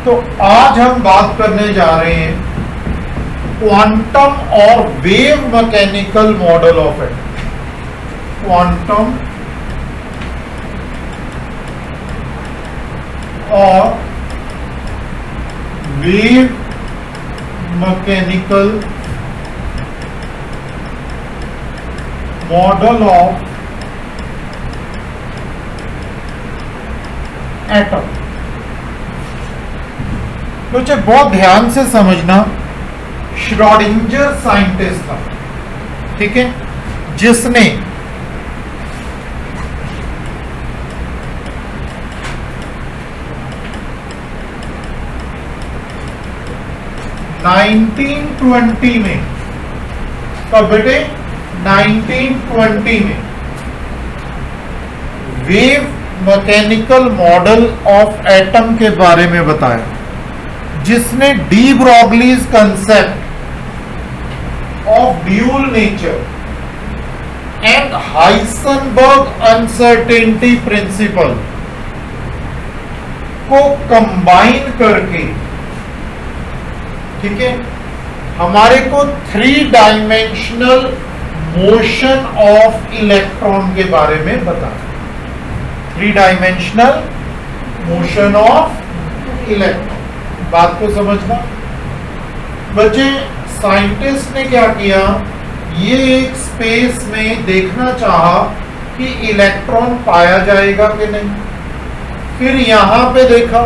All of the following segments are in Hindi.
तो आज हम बात करने जा रहे हैं क्वांटम और wave mechanical model of atom. Quantum और wave mechanical model of atom. तो बहुत ध्यान से समझना, श्रोडिंगर साइंटिस्ट था, ठीक है, जिसने (1920) में, कब बेटे 1920 में wave mechanical model of atom के बारे में बताया, जिसने de Broglie's concept of dual nature and Heisenberg uncertainty principle को कंबाइन करके, ठीक है, हमारे को 3 डायमेंशनल मोशन ऑफ इलेक्ट्रॉन के बारे में बताया। 3 डायमेंशनल मोशन ऑफ इलेक्ट्रॉन, बात को समझना बच्चे। साइंटिस्ट ने क्या किया, ये एक स्पेस में देखना चाहा कि इलेक्ट्रॉन पाया जाएगा कि नहीं। फिर यहां पे देखा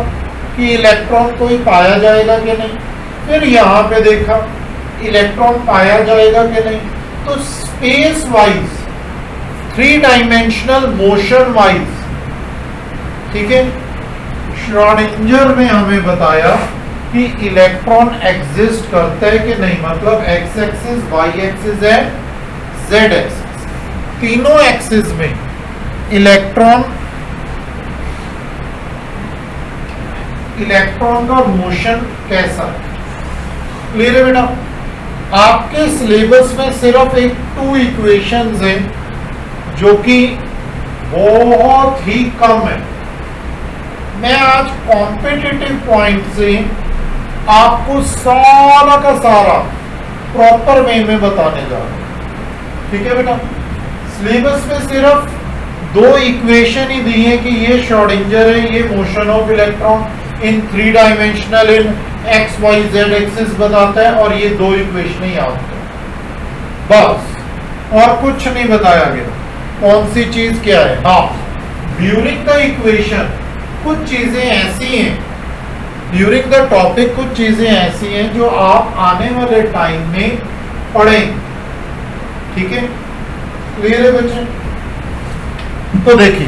कि इलेक्ट्रॉन कोई पाया जाएगा कि नहीं। फिर यहां पे देखा इलेक्ट्रॉन पाया जाएगा कि नहीं। तो space wise, 3 dimensional motion wise, ठीक है, श्रोडिंगर ने हमें बताया कि इलेक्ट्रॉन एग्जिस्ट करता है कि नहीं। मतलब X axis, Y axis and Z axis, तीनों एक्सिस में इलेक्ट्रॉन का मोशन कैसा है। क्लियर है बेटा? आपके सिलेबस में सिर्फ 2 इक्वेशंस हैं जो कि बहुत ही कम है। मैं आज कॉम्पिटिटिव पॉइंट से आपको सारा का सारा प्रॉपर वे में बताने जा रहा हूं, ठीक है बेटा? सिलेबस में सिर्फ 2 इक्वेशन ही दी है कि ये श्रोडिंगर है, ये motion of electron in 3 dimensional in X Y Z axis बताता है, और ये 2 इक्वेशन ही आपको, बस और कुछ नहीं बताया गया। कौन सी चीज क्या है? हाँ, ड्यूरिंग द इक्वेशन कुछ चीजें ऐसी हैं, ड्यूरिंग द टॉपिक कुछ चीजें ऐसी हैं जो आप आने वाले टाइम में पढ़ेंगे, ठीक है? क्लियर है बच्चे? तो देखिए,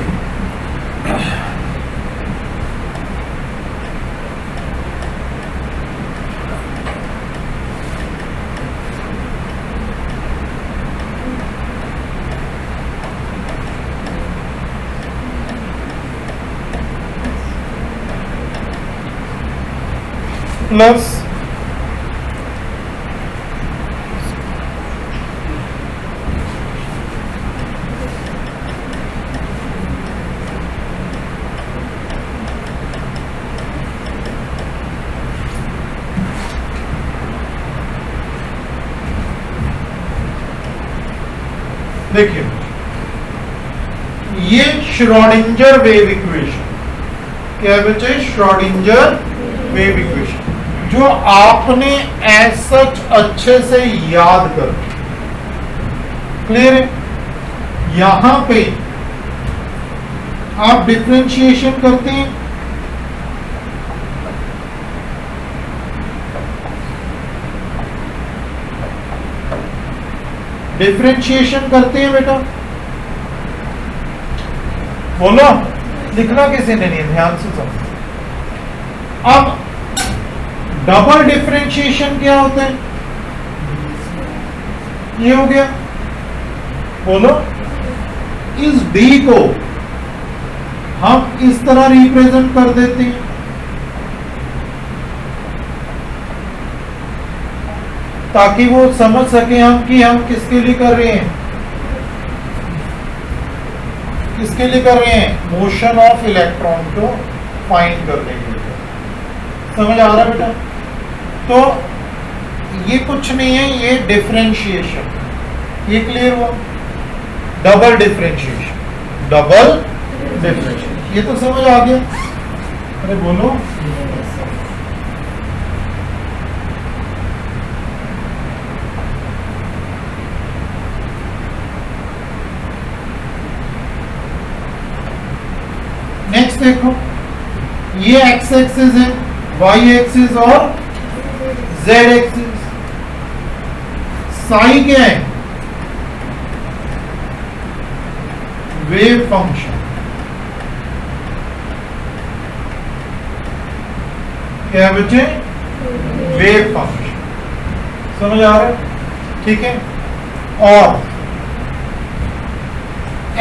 प्लस देखिए, ये श्रोडिंगर वेव इक्वेशन क्या है बच्चे? श्रोडिंगर वेव इक्वेशन, जो आपने ऐसा अच्छे से याद कर। क्लियर है? यहां पे आप डिफरेंशिएशन करते हैं, डिफरेंशिएशन करते हैं बेटा, बोलो। लिखना किसी ने नहीं, ध्यान से समझो। अब डबल डिफरेंशिएशन क्या होता है? ये हो गया, बोलो। इस डी को हम इस तरह रिप्रेजेंट कर देते हैं, ताकि वो समझ सके हम कि हम किसके लिए कर रहे हैं, किसके लिए कर रहे हैं? मोशन ऑफ इलेक्ट्रॉन को फाइंड करने के लिए। समझ आ रहा है बेटा? तो ये कुछ नहीं है, ये डिफरेंशिएशन, ये क्लियर हुआ? डबल डिफरेंशिएशन, डबल डिफरेंशिएशन, ये तो समझ आ गया? अरे बोलो। नेक्स्ट देखो, ये एक्स एक्सिस है, वाई एक्सिस और जेड एक्सिस। साई क्या है? Wave function. क्या है बच्चे? Wave function. समझ आ रहा है? ठीक है। और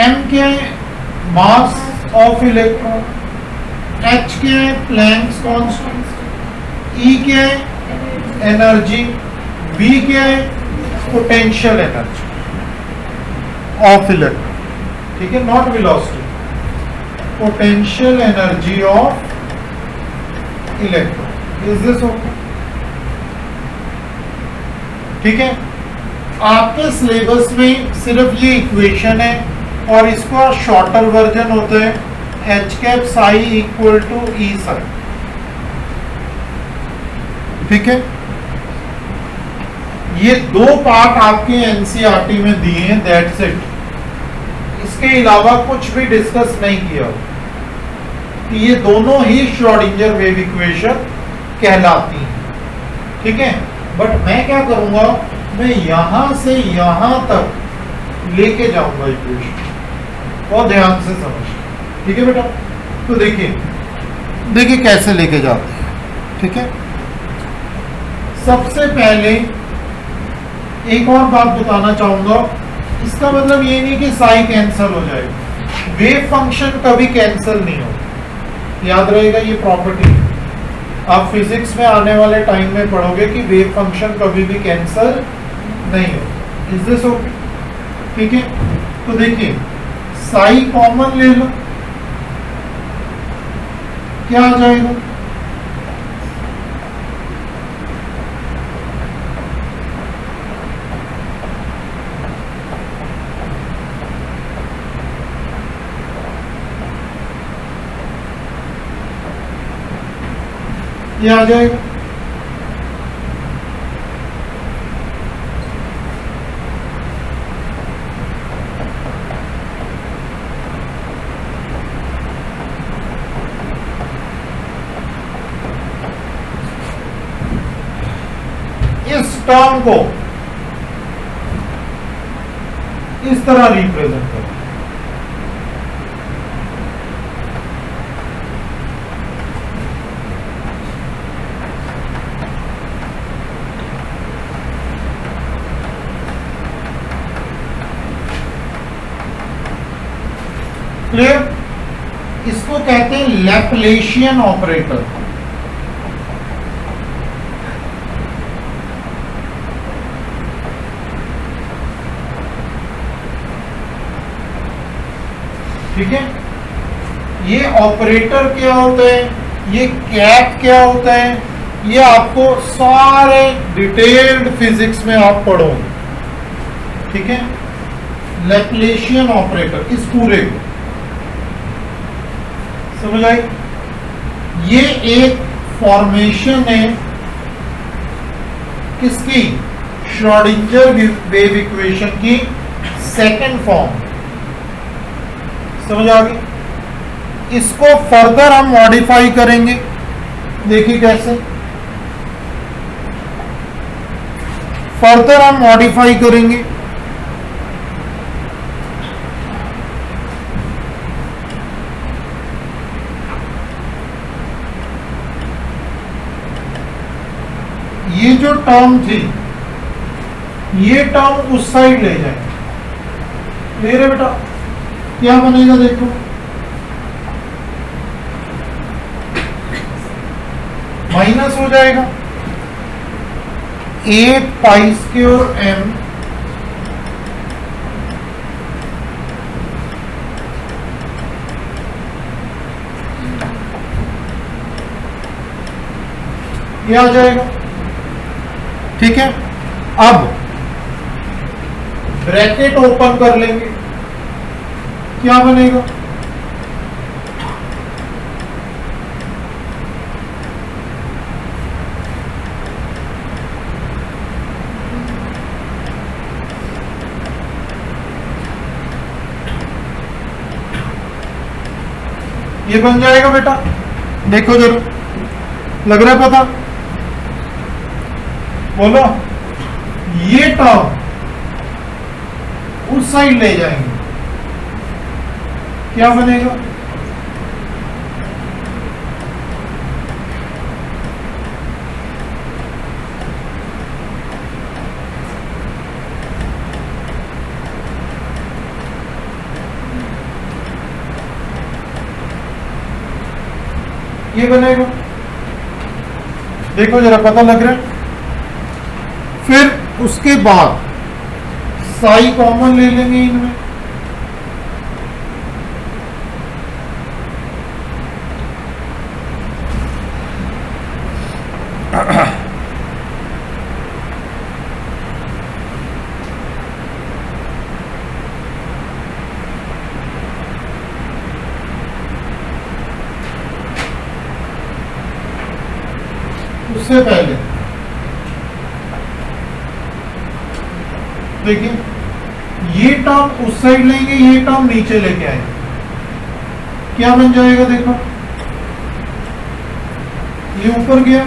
m क्या है? Mass of electron. h क्या है? Planck's constant. E क्या है? एनर्जी। V क्या है? Potential energy of electron. ठीक है, not velocity, potential energy of electron. Is this okay? ठीक है। आपके सिलेबस में सिर्फ ये इक्वेशन है और इसका शॉर्टर वर्जन होता है H cap psi equal to E psi. ठीक है, ये दो पार्ट आपके एनसीईआरटी में दिए हैं, दैट्स इट। इसके अलावा कुछ भी डिस्कस नहीं किया कि ये दोनों ही श्रोडिंगर वेव इक्वेशन कहलाती हैं। ठीक है, बट मैं क्या करूंगा, मैं यहां से यहां तक लेके जाऊंगा इक्वेशन, बहुत ध्यान से समझ। ठीक है बेटा? तो देखिए कैसे लेके जाते हैं। ठीक है, सबसे पहले एक और बात बताना चाहूंगा, इसका मतलब ये नहीं कि साई कैंसिल हो जाएगा, वेव फंक्शन कभी कैंसिल नहीं हो, याद रहेगा ये प्रॉपर्टी। आप फिजिक्स में आने वाले टाइम में पढ़ोगे कि वेव फंक्शन कभी भी कैंसिल नहीं हो। Is this okay? ठीक है, तो देखिए साई कॉमन ले लो, क्या आ जाएगा? ये आ जाएगा। इस टर्म को इस तरह रिप्रेजेंट करो। क्लियर? इसको कहते हैं लैप्लेशियन ऑपरेटर। ठीक है, ये ऑपरेटर क्या होता है, ये कैप क्या होता है, ये आपको सारे डिटेल्ड फिजिक्स में आप पढ़ोगे। ठीक है, लैप्लेशियन ऑपरेटर, इस पूरे को समझ आई? ये एक फॉर्मेशन है किसकी? श्रोडिंगर वेव इक्वेशन की सेकंड फॉर्म। समझ आ गई? इसको फर्दर हम मॉडिफाई करेंगे, देखिए कैसे फर्दर हम मॉडिफाई करेंगे। ये जो टर्म थी, ये टर्म उस साइड ले जाए, ले रहे बेटा? क्या बनेगा देखो, माइनस हो जाएगा 8 पाई स्क्वायर m ये आ जाएगा। ठीक है, अब ब्रैकेट ओपन कर लेंगे, क्या बनेगा? ये बन जाएगा बेटा, देखो जरा, लग रहा है पता? बोलो, ये टर्म उस साइड ले जाएंगे, क्या बनेगा? ये बनेगा, देखो जरा, पता लग रहा है? फिर उसके बाद साई कॉमन ले लेंगे इनमें, उससे पहले देखिए, ये टर्म उस साइड लेंगे, ये टर्म नीचे लेके आएंगे, क्या बन जाएगा? देखो, ये ऊपर गया,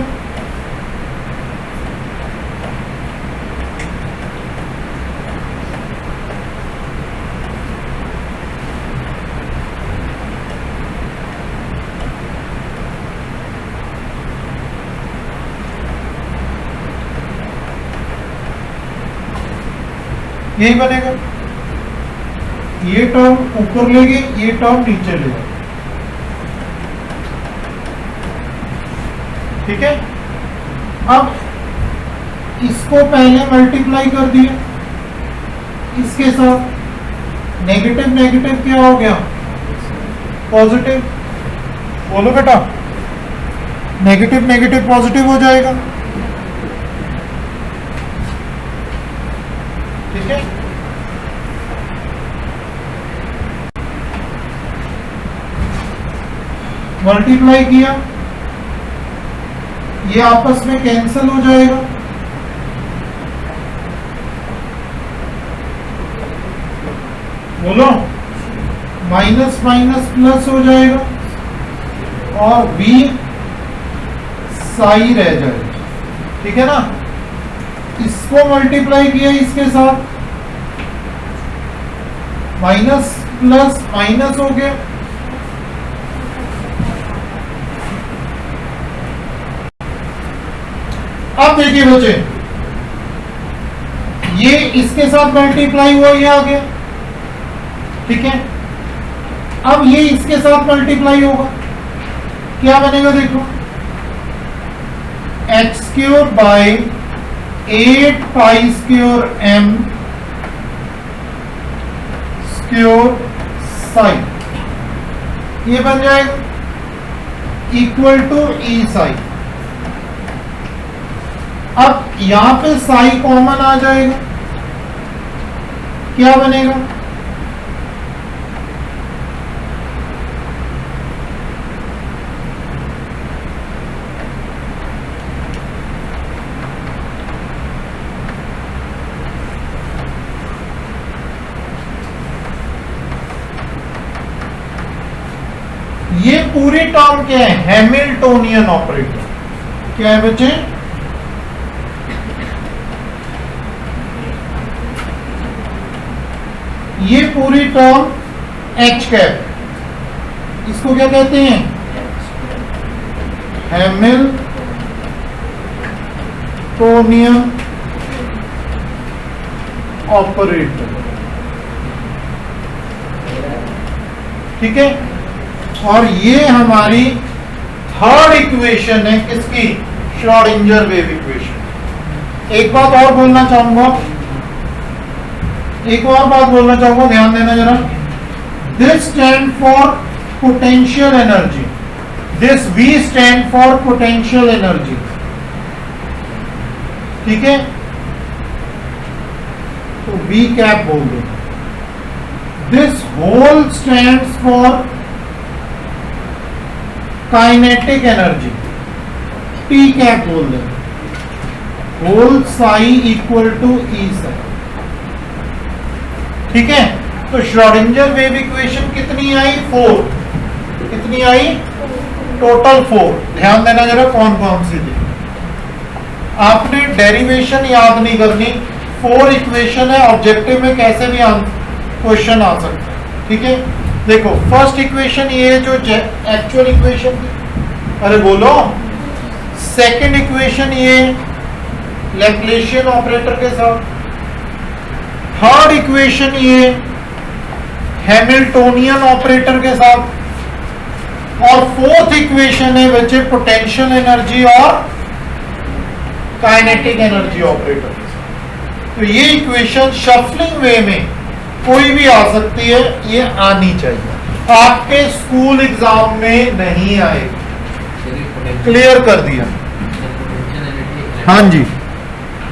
यही बनेगा। ये टर्म ऊपर ले गए, ये टर्म नीचे ले गए, ठीक है। अब इसको पहले मल्टीप्लाई कर दिया इसके साथ, नेगेटिव नेगेटिव क्या हो गया? पॉजिटिव। बोलो बेटा, नेगेटिव नेगेटिव पॉजिटिव हो जाएगा, ठीक है। मल्टीप्लाई किया, ये आपस में कैंसिल हो जाएगा, बोलो, माइनस माइनस प्लस हो जाएगा और v साई रह जाएगा, ठीक है ना। इसको मल्टीप्लाई किया इसके साथ, माइनस प्लस माइनस हो गया, अब देखिए बच्चे, ये इसके साथ मल्टीप्लाई हुआ, ये आ गया, ठीक है। अब ये इसके साथ मल्टीप्लाई होगा, क्या बनेगा? देखो, x square by 8 pi square m square Sai, ये बन जाएगा इक्वल टू ई साई। अब यहां पे साई कॉमन आ जाएगा, क्या बनेगा? ये पूरी टर्म क्या है? Hamiltonian operator. क्या है बच्चे? ये पूरी टर्म एच कैप, इसको क्या कहते हैं? हैमिल्टोनियन ऑपरेटर, ठीक है। और ये हमारी थर्ड इक्वेशन है, किसकी? Schrodinger wave equation. एक बात और बोलना चाहूंगा, एक और बात बोलना चाहूंगा, ध्यान देना जरा। This stand for potential energy, this V stand for potential energy. ठीक है, तो V कैप बोल दो। This whole stands for kinetic energy, T cap बोल दो। Whole psi equal to E psi, ठीक है। तो श्रोडिंगर वेव इक्वेशन कितनी आई? 4। कितनी आई? टोटल 4। ध्यान देना जरा कौन कौन सी थी। आपने डेरिवेशन याद नहीं करनी, 4 इक्वेशन है, ऑब्जेक्टिव में कैसे भी क्वेश्चन आ सकता है, ठीक है। देखो फर्स्ट इक्वेशन ये जो एक्चुअल इक्वेशन थी, अरे बोलो। सेकंड इक्वेशन ये लैप्लेशियन ऑपरेटर के साथ। थर्ड इक्वेशन ये हैमिल्टोनियन ऑपरेटर के साथ। और फोर्थ इक्वेशन है बच्चे पोटेंशियल एनर्जी और काइनेटिक एनर्जी ऑपरेटर के साथ। तो ये इक्वेशन शफलिंग वे में कोई भी आ सकती है, ये आनी चाहिए। आपके स्कूल एग्जाम में नहीं आएगी, क्लियर कर दिया। हाँ जी,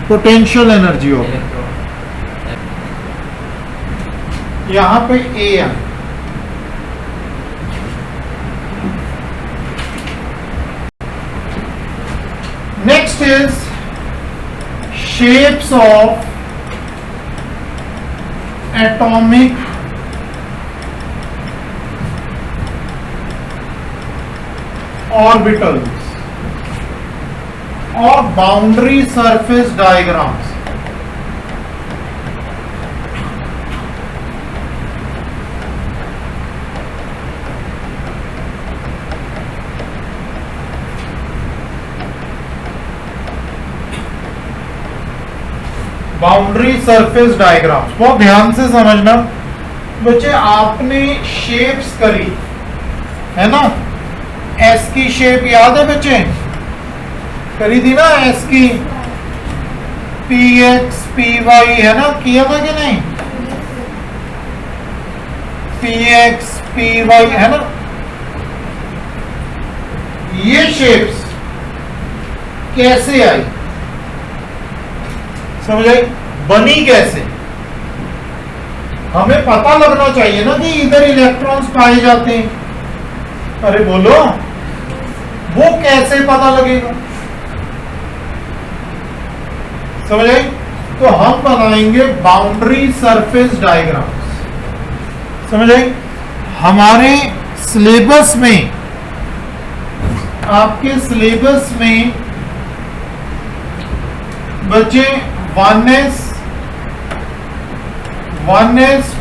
पोटेंशियल एनर्जी ऑपरेटर यहां पे ए है। Next is shapes of atomic orbitals और boundary surface diagrams. Boundary surface diagrams बहुत ध्यान से समझना बच्चे। आपने शेप्स करी है ना, एस की शेप याद है बच्चे, करी थी ना एस की, पी एक्स पी वाई है ना, किया था कि नहीं? पी एक्स पी वाई है ना। ये शेप्स कैसे आई, समझ आई? बनी कैसे? हमें पता लगना चाहिए ना कि इधर इलेक्ट्रॉन्स पाए जाते हैं। अरे बोलो, वो कैसे पता लगेगा? समझ आई? तो हम बनाएंगे बाउंड्री सरफेस डायग्राम्स। समझ आई? हमारे सिलेबस में, आपके सिलेबस में बच्चे 1s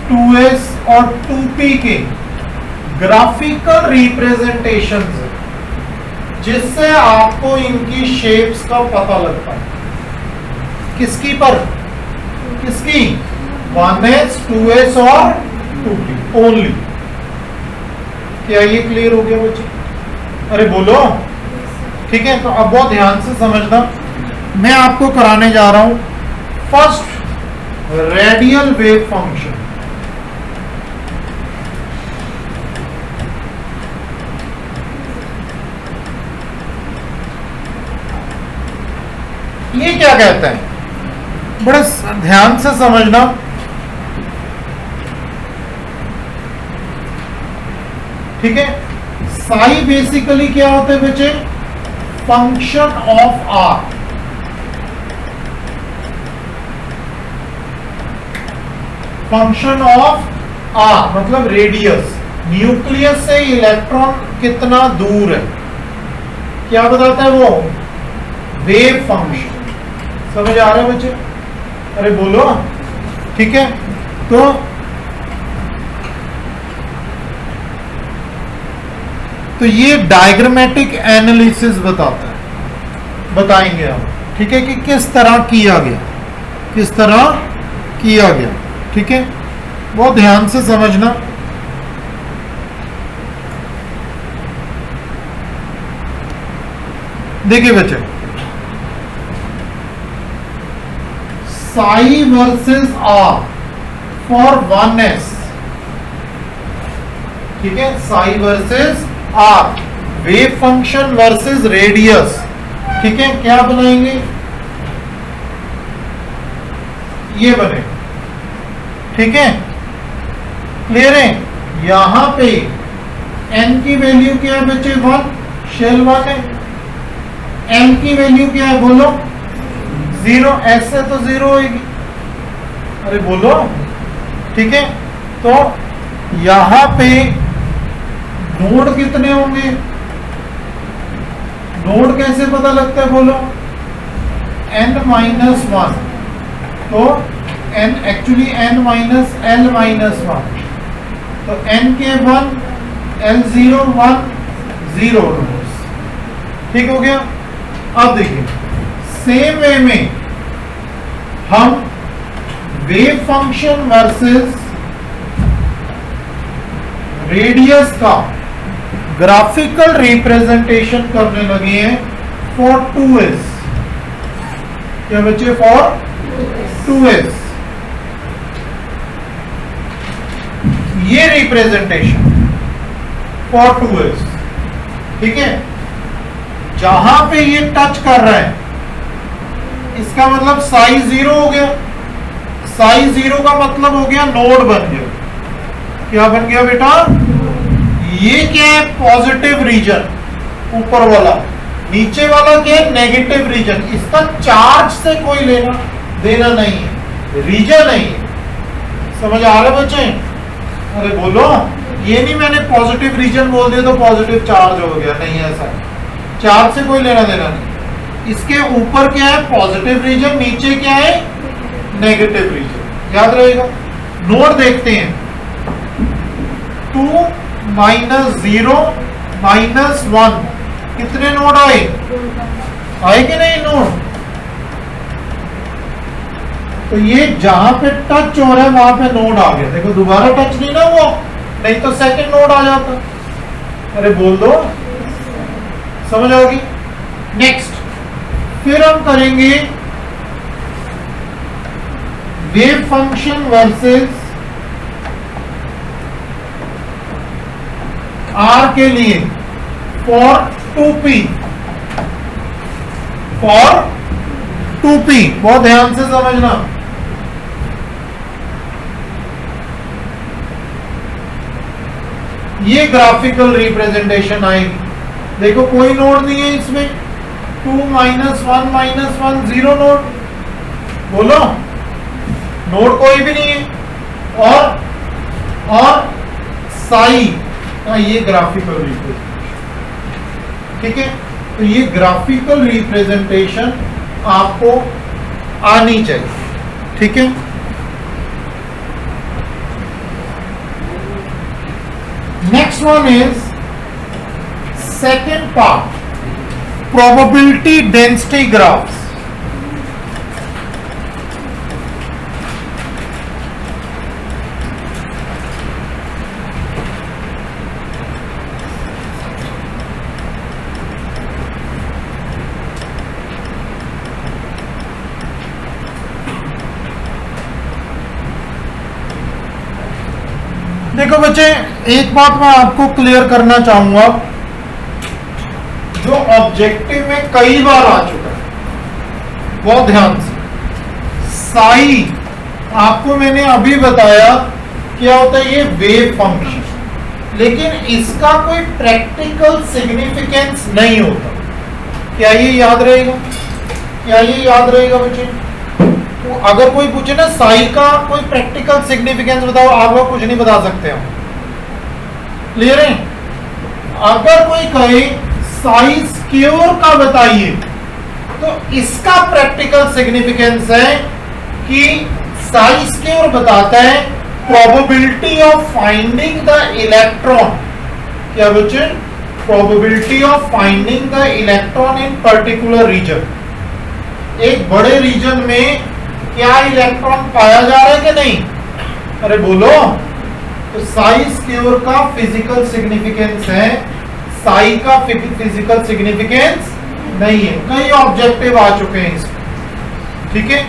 2s और 2p के ग्राफिकल रिप्रेजेंटेशंस, जिससे आपको इनकी शेप्स का पता लगता है। किसकी पर? किसकी? 1s 2s और 2p ओनली। क्या ये क्लियर हो गया बच्चे? अरे बोलो, ठीक है। तो अब बहुत ध्यान से समझना, मैं आपको कराने जा रहा हूं फर्स्ट रेडियल वेव फंक्शन। ये क्या कहता है, बड़े ध्यान से समझना। ठीक है, साई बेसिकली क्या होता है बच्चे? Function of R. Function of R मतलब रेडियस, न्यूक्लियस से इलेक्ट्रॉन कितना दूर है, क्या बताता है वो? Wave function. समझ आ रहा है बच्चे? अरे बोलो, ठीक है। तो ये डायग्रामेटिक एनालिसिस बताता है, बताएंगे हम, ठीक है, कि किस तरह किया गया, किस तरह किया गया। ठीक है, बहुत ध्यान से समझना। देखिए बच्चे, Sai versus R for 1s, ठीक है, psi versus R, wave function versus radius. ठीक है, क्या बनाएंगे? ये बने, ठीक है, क्लियर है। यहां पे n की वैल्यू क्या है बच्चे, 1, शेल 1 है। m की वैल्यू क्या है बोलो, 0, s से तो 0 होगी, अरे बोलो, ठीक है। तो यहां पे नोड कितने होंगे, नोड कैसे पता लगता है बोलो, n-1, तो n एक्चुअली n-l-1, तो n के 1, l0 1 0 नोड्स, ठीक हो गया। अब देखिए सेम वे में हम वेव फंक्शन वर्सेस रेडियस का ग्राफिकल रिप्रेजेंटेशन करने लगे हैं फॉर 2s, क्या बच्चे, फॉर 2s। ये रिप्रेजेंटेशन फॉर 2s, ठीक है। जहां पे ये टच कर रहा है इसका मतलब साइज 0 हो गया, साइज 0 का मतलब हो गया नोड बन गया, क्या बन गया बेटा, ये क्या है, पॉजिटिव रीजन ऊपर वाला, नीचे वाला क्या है, नेगेटिव रीजन। इसका चार्ज से कोई लेना देना नहीं है, रीजन नहीं है, समझ आ रहा बच्चे, अरे बोलो, ये नहीं मैंने पॉजिटिव रीजन बोल दिया तो पॉजिटिव चार्ज हो गया, नहीं ऐसा, चार्ज से कोई लेना देना नहीं। इसके ऊपर क्या है, पॉजिटिव रीजन, नीचे क्या है, नेगेटिव रीजन, याद रहेगा। नोड देखते हैं, 2 -0 -1 कितने नोड आए, आए कि नहीं नोड, तो ये जहां पे टच हो रहा है वहां पे नोड आ गया, देखो दोबारा टच नहीं ना वो, नहीं तो सेकंड नोड आ जाता, अरे बोल दो, समझ आओगी। नेक्स्ट फिर हम करेंगे वेव फंक्शन वर्सेस r के लिए फॉर 2p, फॉर 2p, बहुत ध्यान से समझना। ये ग्राफिकल रिप्रेजेंटेशन आएगी, देखो कोई नोड नहीं है इसमें, 2 -1 -1 0 नोड, बोलो, नोड कोई भी नहीं है, और साई का ये ग्राफिकल रिप्रेजेंटेशन, ठीक है। तो ये ग्राफिकल रिप्रेजेंटेशन आपको आनी चाहिए, ठीक है। Next one is second part, probability density graphs. देखो बच्चे, एक बात मैं आपको क्लियर करना चाहूंगा, जो ऑब्जेक्टिव में कई बार आ चुका है, बहुत ध्यान से। साई आपको मैंने अभी बताया क्या होता है, ये वेव फंक्शन, लेकिन इसका कोई प्रैक्टिकल सिग्निफिकेंस नहीं होता। क्या ये याद रहेगा, क्या ये याद रहेगा बच्चे? तो अगर कोई पूछे ना साई का कोई प्रैक्टिकल सिग्निफिकेंस बताओ, आप वो कुछ नहीं बता सकते हो, क्लियर है। अगर कोई कहे साई स्क्वायर का बताइए, तो इसका प्रैक्टिकल सिग्निफिकेंस है कि साई स्क्वायर बताता है probability of finding the electron, क्या बच्चे, probability of finding the electron in particular region. एक बड़े रीजन में क्या इलेक्ट्रॉन पाया जा रहा है कि नहीं, अरे बोलो। तो साई स्क्वायर का फिजिकल सिग्निफिकेंस है, साई का फिजिकल सिग्निफिकेंस नहीं है। कई ऑब्जेक्टिव आ चुके हैं इसमें, ठीक है।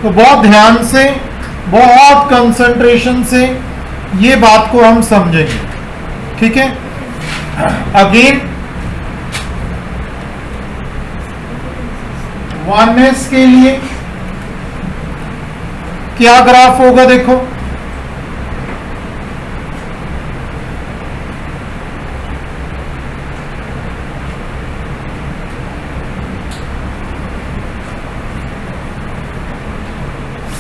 तो बहुत ध्यान से, बहुत कंसंट्रेशन से ये बात को हम समझेंगे, ठीक है। अगेन 1s के लिए क्या ग्राफ होगा देखो,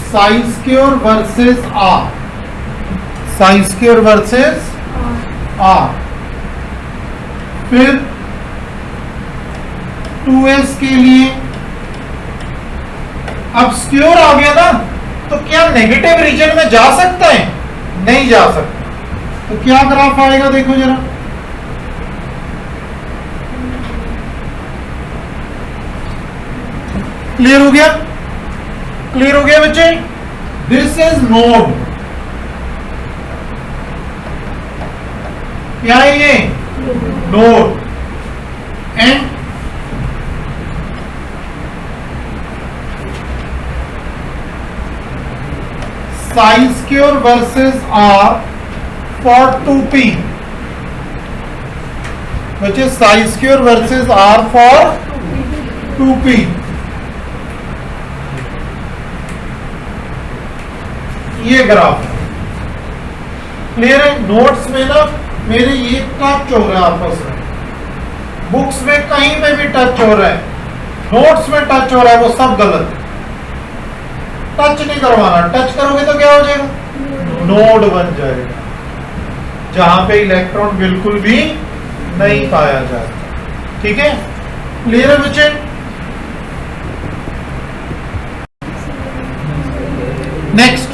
psi square versus R, psi square versus R, फिर 2s के लिए अब स्क्वायर आ गया ना, तो क्या नेगेटिव रीजन में जा सकता है? नहीं जा सकता। तो क्या ग्राफ आएगा देखो जरा, क्लियर हो गया? क्लियर हो गया बच्चे? दिस इज नोड, क्या है ये? Node. And psi square versus R for 2p, बच्चे psi square versus R for 2p। ये ग्राफ क्लियर है? नोट्स में ना मेरे ये टच हो रहा है आपस में, बुक्स में कहीं में भी टच हो रहा है, नोट्स में टच हो रहा है, वो सब गलत है। टच नहीं करवाना, टच करोगे तो क्या हो जाएगा? नोड बन जाएगा, जहां पे इलेक्ट्रॉन बिल्कुल भी नहीं पाया जाता। ठीक है? क्लियर है बच्चे? Next,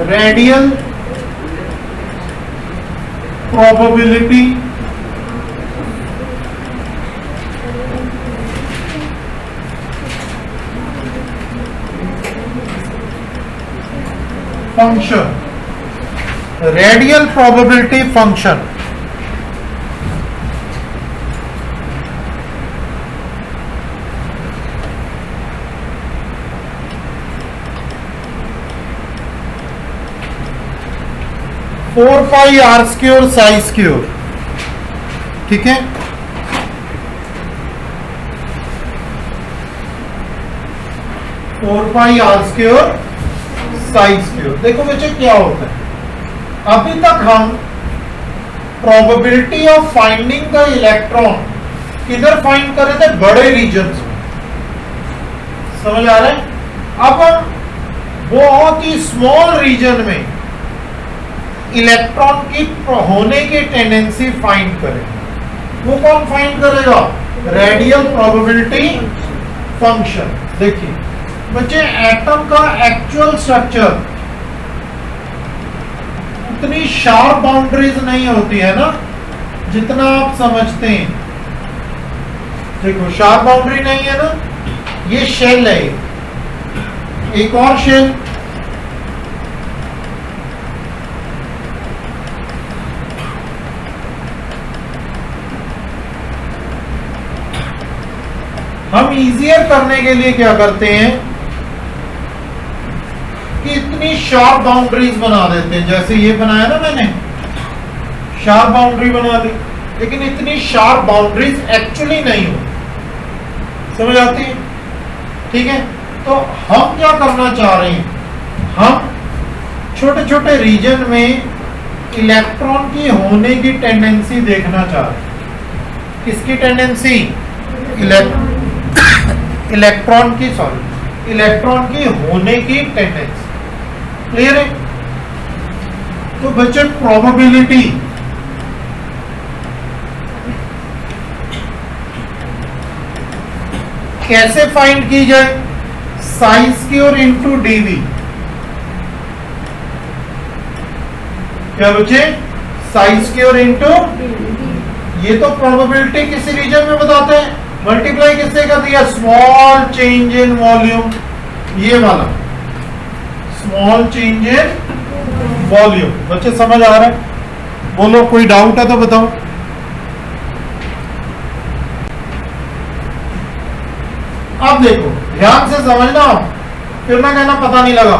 radial probability function, radial probability function. Four pi R square psi square, ठीक है? Four pi R square psi square. देखो बच्चे क्या होता है, अभी तक हम probability of finding the electron किधर फाइंड कर रहे थे? बड़े रीजन्स में। समझ आ रहा है? अब हम बहुत ही स्मॉल रीजन में इलेक्ट्रॉन की होने की टेंडेंसी फाइंड करेंगे। वो कौन फाइंड करेगा? Radial probability function. देखिए बच्चे, एटम का एक्चुअल स्ट्रक्चर उतनी शार्प बाउंड्रीज नहीं होती है ना जितना आप समझते हैं। देखो शार्प बाउंड्री नहीं है ना, ये शेल है, एक और शेल, हम इजियर करने के लिए क्या करते हैं कि इतनी शार्प बाउंड्रीज बना देते हैं। जैसे ये बनाया ना मैंने, शार्प बाउंड्री बना दी, लेकिन इतनी शार्प बाउंड्रीज एक्चुअली नहीं हो। समझ आती है? ठीक है? तो हम क्या करना चाह रहे हैं, हम छोटे छोटे रीजन में इलेक्ट्रॉन की होने की टेंडेंसी देखना चाह रहे हैं। किसकी टेंडेंसी? इलेक्ट्रॉन की होने की टेंडेंसी। क्लियर है? तो बच्चे प्रोबेबिलिटी कैसे फाइंड की जाए? Psi square into dV. क्या बच्चे? साई स्क्वायर इंटू, ये तो प्रोबेबिलिटी किसी रीजन में बताते हैं, मल्टीप्लाई किससे कर दिया? स्मॉल चेंज इन वॉल्यूम, ये वाला स्मॉल चेंज इन वॉल्यूम। बच्चे समझ आ रहा है? बोलो, कोई डाउट है तो बताओ। अब देखो ध्यान से समझना, फिर ना कहना पता नहीं लगा।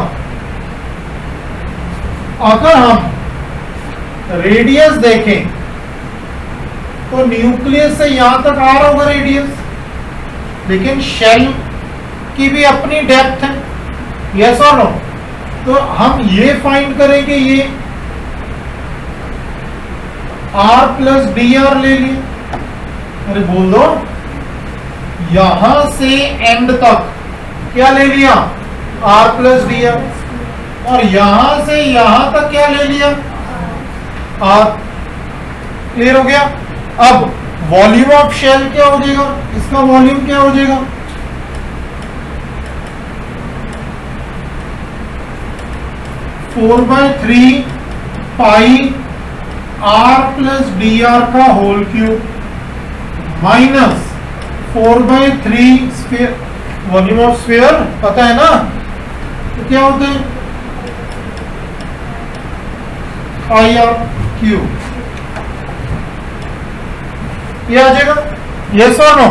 अगर हम रेडियस देखें तो न्यूक्लियस से यहां तक आ रहा होगा रेडियस, लेकिन शेल की भी अपनी डेप्थ है, यस और नो। तो हम ये फाइंड करेंगे, ये r प्लस डी आर ले लिए, अरे बोल दो, यहां से एंड तक क्या ले लिया, r प्लस डी आर, और यहां से यहां तक क्या ले लिया, r। क्लियर हो गया। अब वॉल्यूम ऑफ शेल क्या हो जाएगा, इसका वॉल्यूम क्या हो जाएगा, four by three pi r plus D R का whole cube minus 4/3 sphere, volume of sphere पता है ना, तो क्या होते हैं पाई आर क्यूब। ये आ जाएगा, यस और नो,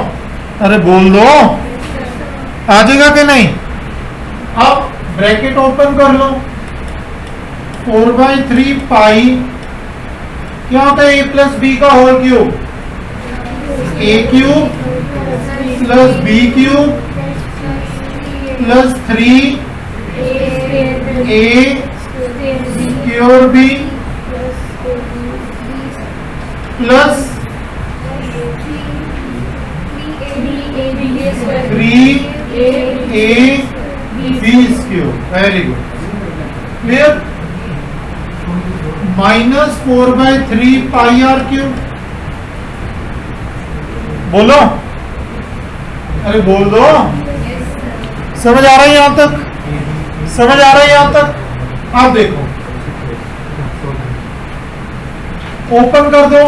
अरे बोल दो, आ जाएगा कि नहीं। अब ब्रैकेट ओपन कर लो, 4/3 पाई क्या होता है, a प्लस बी का whole cube, a cube plus B cube plus 3 a square B plus 3a B square, very good, clear. Minus 4/3 pi R cube, बोलो, अरे बोल दो, समझ आ रहा है यहां तक, समझ आ रहा है यहां तक। आप देखो, ओपन कर दो,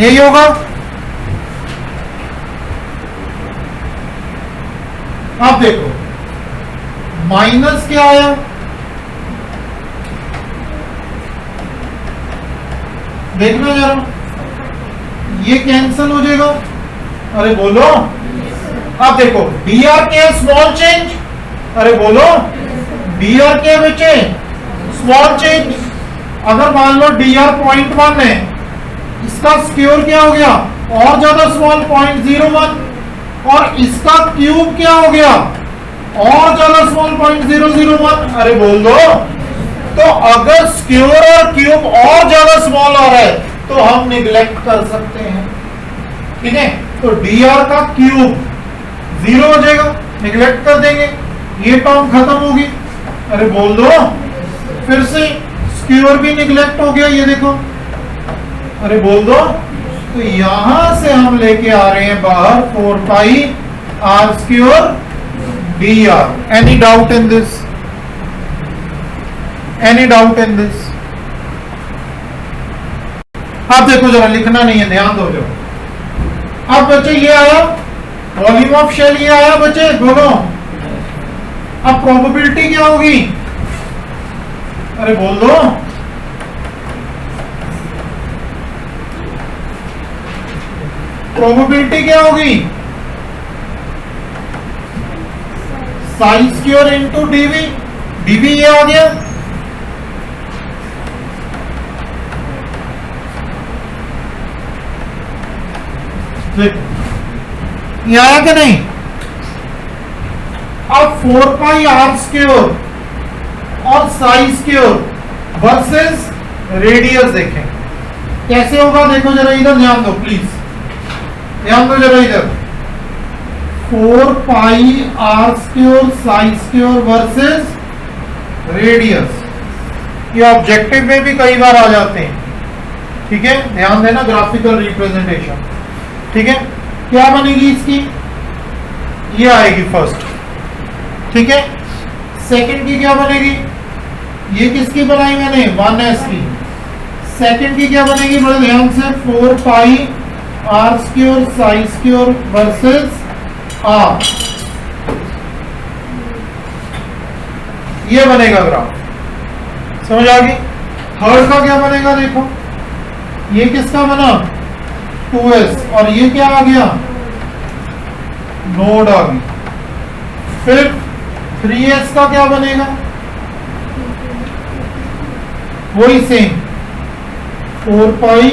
यही होगा। आप देखो, माइनस क्या आया, देखना जरा, ये कैंसल हो जाएगा, अरे बोलो। अब देखो डी आर के स्मॉल चेंज, अरे बोलो, डी आर के बच्चे स्मॉल चेंज। अगर मान लो डी आर 0.1 है, इसका स्क्वायर क्या हो गया, और ज्यादा स्मॉल 0.01, और इसका क्यूब क्या हो गया, और ज्यादा स्मॉल 0.001, अरे बोल दो। तो अगर स्क्वायर और क्यूब और ज्यादा स्मॉल आ रहा है तो हम निगलेक्ट कर सकते हैं, ठीक है। तो डी आर का क्यूब 0 हो जाएगा, निगलेक्ट कर देंगे, ये टर्म खत्म होगी, अरे बोल दो। फिर से स्क्वायर भी निगलेक्ट हो गया, ये देखो, अरे बोल दो। तो यहां से हम लेके आ रहे हैं बाहर 4 pi R square D R. Any doubt in this, any doubt in this. अब देखो जरा, लिखना नहीं है, ध्यान दो जो। अब बच्चे ये आया वॉल्यूम ऑफ शेल, ये आया बच्चे, बोलो। अब प्रोबेबिलिटी क्या होगी, अरे बोल दो। प्रोबेबिलिटी क्या होगी, psi square into dV, dV ये आ गया, ये आया कि नहीं। अब 4 पाई आर स्क्वायर और साई स्क्वायर वर्सेस रेडियस देखें कैसे होगा। देखो जरा इधर ध्यान दो प्लीज, ध्यान दो जरा इधर। 4 pi R square psi square versus radius, ये ऑब्जेक्टिव में भी कई बार आ जाते हैं, ठीक है। ध्यान देना, ग्राफिकल रिप्रेजेंटेशन, ठीक है। क्या बनेगी इसकी, ये आएगी फर्स्ट, ठीक है। सेकंड की क्या बनेगी, ये किसकी बनाई मैंने, 1s की। सेकंड की क्या बनेगी, बड़े ध्यान से, 4 pi R square psi square versus R, ये बनेगा ग्राफ, समझ आ गई। थर्ड का क्या बनेगा देखो, ये किसका बना 2s और ये क्या आ गया नोड आ गई। फिर 3s का क्या बनेगा, वही सेम 4 पाई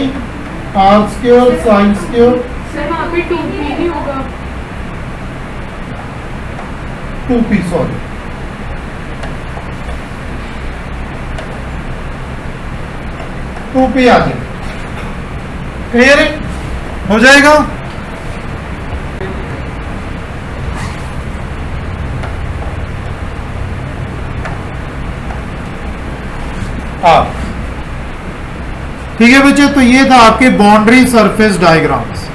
r square sine square. Sir वहाँ पे 2p नहीं होगा, 2p सॉरी, आ जाए। क्लियर है, हो जाएगा। ठीक है बच्चे, तो ये था आपके बाउंड्री सरफेस डायग्राम्स।